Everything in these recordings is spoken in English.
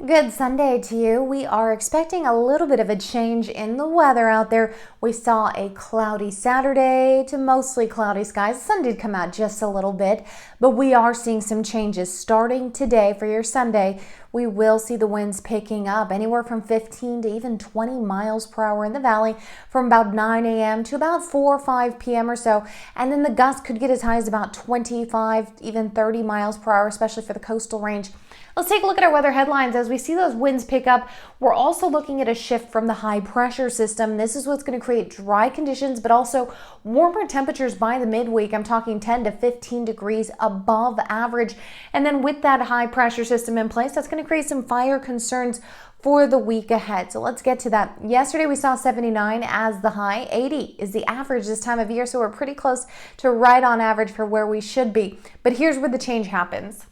Good Sunday to you. We are expecting a little bit of a change in the weather out there. We saw a cloudy Saturday to mostly cloudy skies. The sun did come out just a little bit, but we are seeing some changes starting today for your Sunday. We will see the winds picking up anywhere from 15 to even 20 miles per hour in the valley from about 9 a.m. to about 4 or 5 p.m. or so. And then the gusts could get as high as about 25, even 30 miles per hour, especially for the coastal range. Let's take a look at our weather headlines. As we see those winds pick up, we're also looking at a shift from the high pressure system. This is what's going to create dry conditions, but also warmer temperatures by the midweek. I'm talking 10 to 15 degrees above average. And then with that high pressure system in place, that's going to create some fire concerns for the week ahead. So let's get to that. Yesterday we saw 79 as the high. 80 is the average this time of year. So we're pretty close to right on average for where we should be. But here's where the change happens.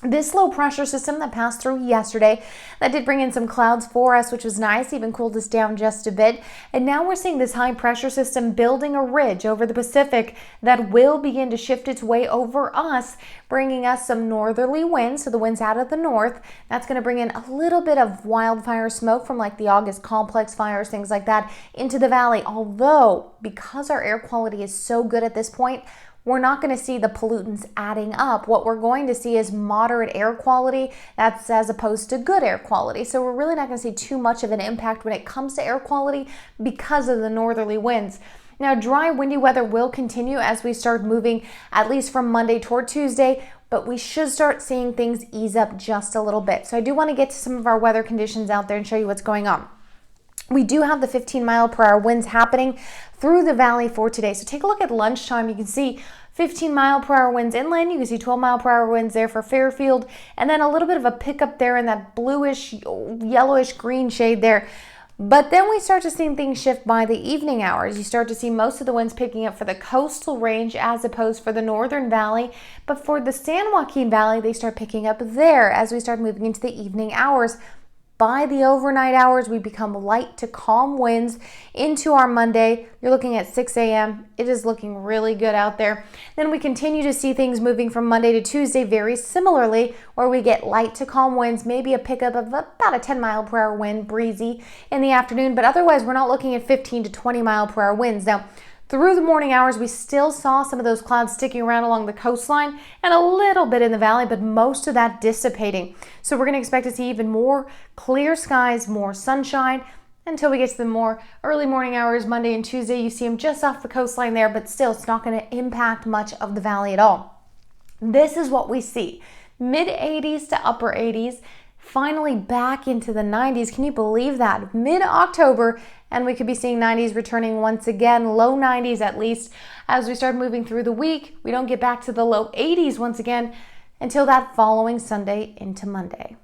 This low pressure system that passed through yesterday, that did bring in some clouds for us, which was nice, even cooled us down just a bit. And now we're seeing this high pressure system building a ridge over the Pacific that will begin to shift its way over us, bringing us some northerly winds. So the winds out of the north, that's going to bring in a little bit of wildfire smoke from like the August complex fires, things like that, into the valley. Although, because our air quality is so good at this point, we're not going to see the pollutants adding up. What we're going to see is moderate air quality. That's as opposed to good air quality. So we're really not going to see too much of an impact when it comes to air quality because of the northerly winds. Now, dry, windy weather will continue as we start moving at least from Monday toward Tuesday, but we should start seeing things ease up just a little bit. So I do want to get to some of our weather conditions out there and show you what's going on. We do have the 15 mile per hour winds happening through the valley for today. So take a look at lunchtime. You can see 15 mile per hour winds inland. You can see 12 mile per hour winds there for Fairfield. And then a little bit of a pickup there in that bluish, yellowish green shade there. But then we start to see things shift by the evening hours. You start to see most of the winds picking up for the coastal range as opposed for the northern valley. But for the San Joaquin Valley, they start picking up there as we start moving into the evening hours. By the overnight hours, we become light to calm winds into our Monday. You're looking at 6 a.m. It is looking really good out there. Then we continue to see things moving from Monday to Tuesday very similarly, where we get light to calm winds, maybe a pickup of about a 10 mile per hour wind, breezy in the afternoon. But otherwise, we're not looking at 15 to 20 mile per hour winds. Now, through the morning hours, we still saw some of those clouds sticking around along the coastline and a little bit in the valley, but most of that dissipating. So we're going to expect to see even more clear skies, more sunshine until we get to the more early morning hours, Monday and Tuesday. You see them just off the coastline there, but still it's not going to impact much of the valley at all. This is what we see. Mid 80s to upper 80s. Finally back into the 90s. Can you believe that? Mid-October, and we could be seeing 90s returning once again, low 90s at least. As we start moving through the week, we don't get back to the low 80s once again until that following Sunday into Monday.